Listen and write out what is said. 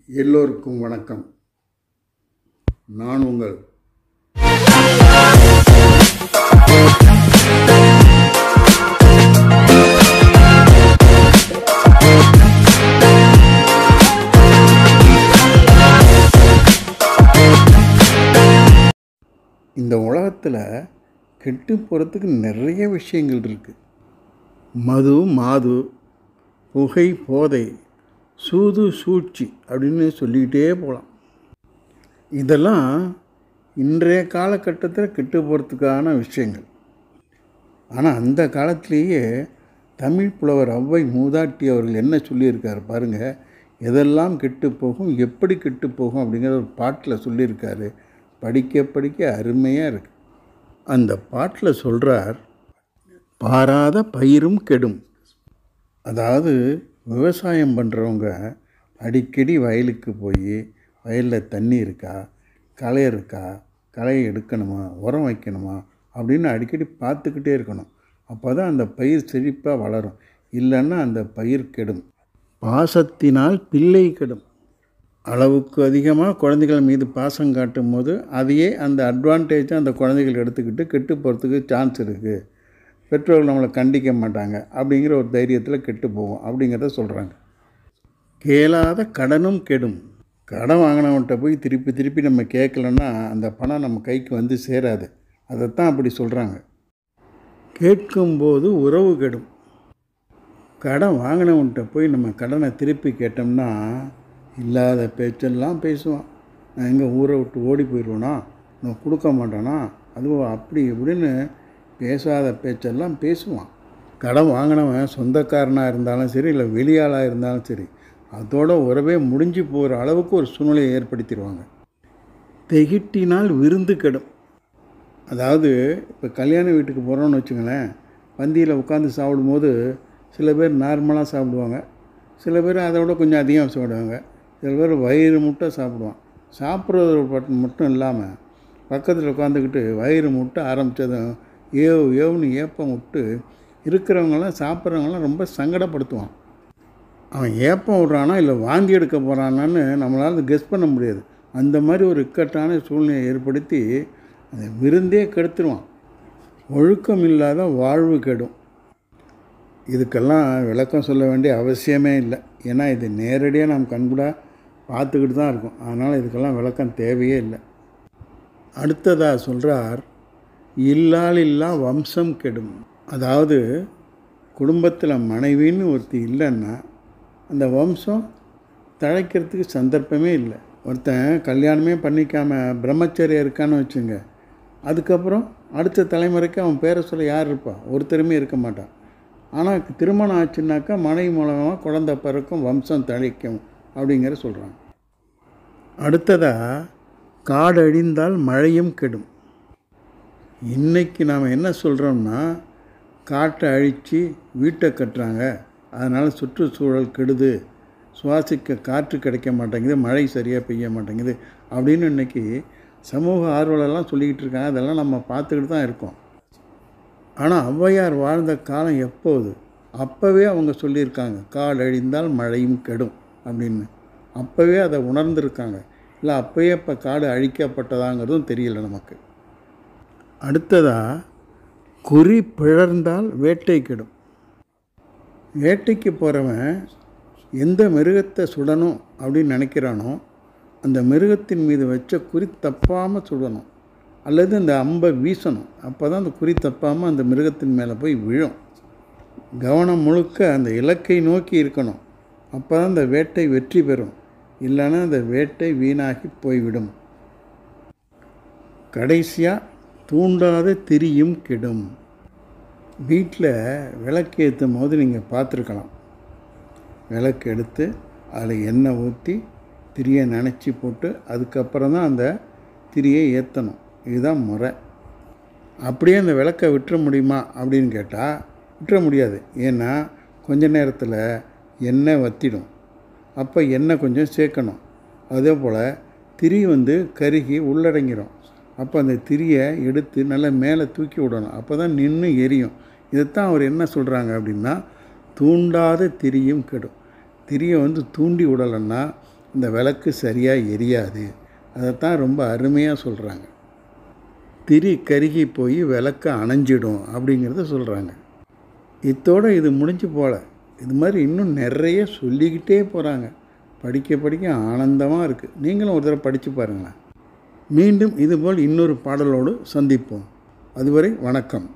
எல்லோருக்கும் வணக்கம். நான் உங்கள் இந்த உலகத்தில் கெட்டு போகிறதுக்கு நிறைய விஷயங்கள் இருக்குது. மது, மாது, புகை, போதை, சூது, சூழ்ச்சி அப்படின்னு சொல்லிக்கிட்டே போகலாம். இதெல்லாம் இன்றைய காலகட்டத்தில் கெட்டு போகிறதுக்கான விஷயங்கள். ஆனால் அந்த காலத்திலேயே தமிழ் புலவர் ஔவை மூதாட்டி அவர்கள் என்ன சொல்லியிருக்கார் பாருங்கள். எதெல்லாம் கெட்டு போகும், எப்படி கெட்டு போகும் அப்படிங்கிற ஒரு பாட்டில் சொல்லியிருக்காரு. படிக்க படிக்க அருமையாக இருக்குது. அந்த பாட்டில் சொல்கிறார், பாராத பயிரும் கெடும். அதாவது விவசாயம் பண்ணுறவங்க அடிக்கடி வயலுக்கு போய் வயலில் தண்ணி இருக்கா, களை இருக்கா, களையை எடுக்கணுமா, உரம் வைக்கணுமா அப்படின்னு அடிக்கடி பார்த்துக்கிட்டே இருக்கணும். அப்போ தான் அந்த பயிர் செழிப்பாக வளரும். இல்லைன்னா அந்த பயிர் கெடும். பாசத்தினால் பிள்ளை கெடும். அளவுக்கு அதிகமாக குழந்தைகள் மீது பாசம் காட்டும் போது அதையே அந்த அட்வான்டேஜாக அந்த குழந்தைகள் எடுத்துக்கிட்டு கெட்டு போகிறதுக்கு சான்ஸ் இருக்குது. பெற்றோர்கள் நம்மளை கண்டிக்க மாட்டாங்க அப்படிங்கிற ஒரு தைரியத்தில் கெட்டு போகும் அப்படிங்கிறத சொல்கிறாங்க. கேளாத கடனும் கெடும். கடன் வாங்கினவன்கிட்ட போய் திருப்பி திருப்பி நம்ம கேட்கலன்னா அந்த பணம் நம்ம கைக்கு வந்து சேராது. அதைத்தான் அப்படி சொல்கிறாங்க. கேட்கும்போது உறவு கெடும். கடன் வாங்கினவன்கிட்ட போய் நம்ம கடனை திருப்பி கேட்டோம்னா இல்லாத பேச்செல்லாம் பேசுவான். நான் எங்கே ஊரை விட்டு ஓடி போயிடுவேனா, நான் கொடுக்க மாட்டேனா, அதுவும் அப்படி இப்படின்னு பேசாத பேச்செல்லாம் பேசுவான். கடன் வாங்கினவன் சொந்தக்காரனாக இருந்தாலும் சரி, இல்லை வெளியாளாக இருந்தாலும் சரி, அதோட உறவே முடிஞ்சு போகிற அளவுக்கு ஒரு சூழ்நிலையை ஏற்படுத்திடுவாங்க. திகிட்டினால் விருந்து கெடும். அதாவது இப்போ கல்யாண வீட்டுக்கு போகிறோன்னு வச்சுங்களேன், பந்தியில் உட்காந்து சாப்பிடும்போது சில பேர் நார்மலாக சாப்பிடுவாங்க, சில பேர் அதை விட கொஞ்சம் அதிகம் சாப்பிடுவாங்க, சில பேர் வயிறு முட்டை சாப்பிடுவான். சாப்பிட்றது மட்டும் இல்லாமல் பக்கத்தில் உட்காந்துக்கிட்டு வயிறு முட்டை ஆரம்பித்ததும் ஏவுன்னு ஏப்பம் விட்டு இருக்கிறவங்களாம் சாப்பிட்றவங்களாம் ரொம்ப சங்கடப்படுத்துவான். அவன் ஏப்பம் விட்றானா இல்லை வாந்தி எடுக்க போகிறானான்னு நம்மளால் கெஸ் பண்ண முடியாது. அந்த மாதிரி ஒரு இக்கட்டான சூழ்நிலையை ஏற்படுத்தி அந்த விருந்தே கெடுத்துருவான். ஒழுக்கம் இல்லாத வாழ்வு கெடும். இதுக்கெல்லாம் விளக்கம் சொல்ல வேண்டிய அவசியமே இல்லை. ஏன்னா இது நேரடியாக நாம் கண்கூடாக பார்த்துக்கிட்டு தான் இருக்கும். அதனால் இதுக்கெல்லாம் விளக்கம் தேவையே இல்லை. அடுத்ததாக சொல்கிறார், இல்லா வம்சம் கெடும். அதாவது குடும்பத்தில் மனைவின்னு ஒருத்தி இல்லைன்னா அந்த வம்சம் தழைக்கிறதுக்கு சந்தர்ப்பமே இல்லை. ஒருத்தன் கல்யாணமே பண்ணிக்காமல் பிரம்மச்சரியம் இருக்கான்னு வச்சுங்க, அதுக்கப்புறம் அடுத்த தலைமுறைக்கு அவன் பேரை சொல்ல யார் இருப்பா? ஒருத்தருமே இருக்க மாட்டான். ஆனால் திருமணம் ஆச்சுன்னாக்கா மனைவி மூலமாக குழந்தை பிறக்கும், வம்சம் தழைக்கும் அப்படிங்கிற சொல்கிறாங்க. அடுத்ததாக காடு அழிந்தால் மழையும் கெடும். இன்றைக்கி நாம் என்ன சொல்கிறோம்னா, காட்டை அழித்து வீட்டை கட்டுறாங்க, அதனால் சுற்றுச்சூழல் கெடுது, சுவாசிக்க காற்று கிடைக்க மாட்டேங்குது, மழை சரியாக பெய்ய மாட்டேங்குது அப்படின்னு இன்றைக்கி சமூக ஆர்வலெல்லாம் சொல்லிக்கிட்டு இருக்காங்க. அதெல்லாம் நம்ம பார்த்துக்கிட்டு தான் இருக்கோம். ஆனால் ஔவையார் வாழ்ந்த காலம் எப்போது? அப்போவே அவங்க சொல்லியிருக்காங்க, காடு அழிந்தால் மழையும் கெடும் அப்படின்னு. அப்போவே அதை உணர்ந்திருக்காங்க. இல்லை அப்போயே இப்போ காடு அழிக்கப்பட்டதாங்கிறதும் தெரியல நமக்கு. அடுத்ததாக குறி பிழர்ந்தால் வேட்டை கெடும். வேட்டைக்கு போகிறவன் எந்த மிருகத்தை சுடணும் அப்படின்னு நினைக்கிறானோ அந்த மிருகத்தின் மீது வச்ச குறி தப்பாமல் சுடணும், அல்லது அந்த அம்பை வீசணும். அப்போ தான் அந்த குறி தப்பாமல் அந்த மிருகத்தின் மேலே போய் விழும். கவனம் முழுக்க அந்த இலக்கை நோக்கி இருக்கணும். அப்போ தான் அந்த வேட்டை வெற்றி பெறும். இல்லைன்னா அந்த வேட்டை வீணாகி போய்விடும். கடைசியாக தூண்டாத திரியும் கெடும். வீட்டில் விளக்கு ஏற்றும் போது நீங்கள் பார்த்துருக்கலாம். விளக்கு எடுத்து அதில் எண்ணெய் ஊற்றி திரியை நனைச்சி போட்டு அதுக்கப்புறம் தான் அந்த திரியை ஏற்றணும். இதுதான் முறை. அப்படியே அந்த விளக்கை விட்டுற முடியுமா அப்படின்னு கேட்டால் விட்டுற முடியாது. ஏன்னா கொஞ்ச நேரத்தில் எண்ணெய் வற்றிடும். அப்போ எண்ணெய் கொஞ்சம் சேர்க்கணும். அதே போல் திரி கருகி உள்ளடங்கிடும். அப்போ அந்த திரியை எடுத்து நல்லா மேலே தூக்கி விடணும். அப்போ தான் நின்று எரியும். இதைத்தான் அவர் என்ன சொல்கிறாங்க அப்படின்னா, தூண்டாத திரியும் கெடும். திரியை தூண்டி விடலைன்னா இந்த விளக்கு சரியாக எரியாது. அதைத்தான் ரொம்ப அருமையாக சொல்கிறாங்க. திரி கருகி போய் விளக்கு அணைஞ்சிடும் அப்படிங்கிறத சொல்கிறாங்க. இத்தோடு இது முடிஞ்சு போல. இது மாதிரி இன்னும் நிறைய சொல்லிக்கிட்டே போகிறாங்க. படிக்க படிக்க ஆனந்தமாக இருக்குது. நீங்களும் ஒரு தடவை படித்து பாருங்களேன். மீண்டும் இதுபோல் இன்னொரு பாடலோடு சந்திப்போம். அதுவரை வணக்கம்.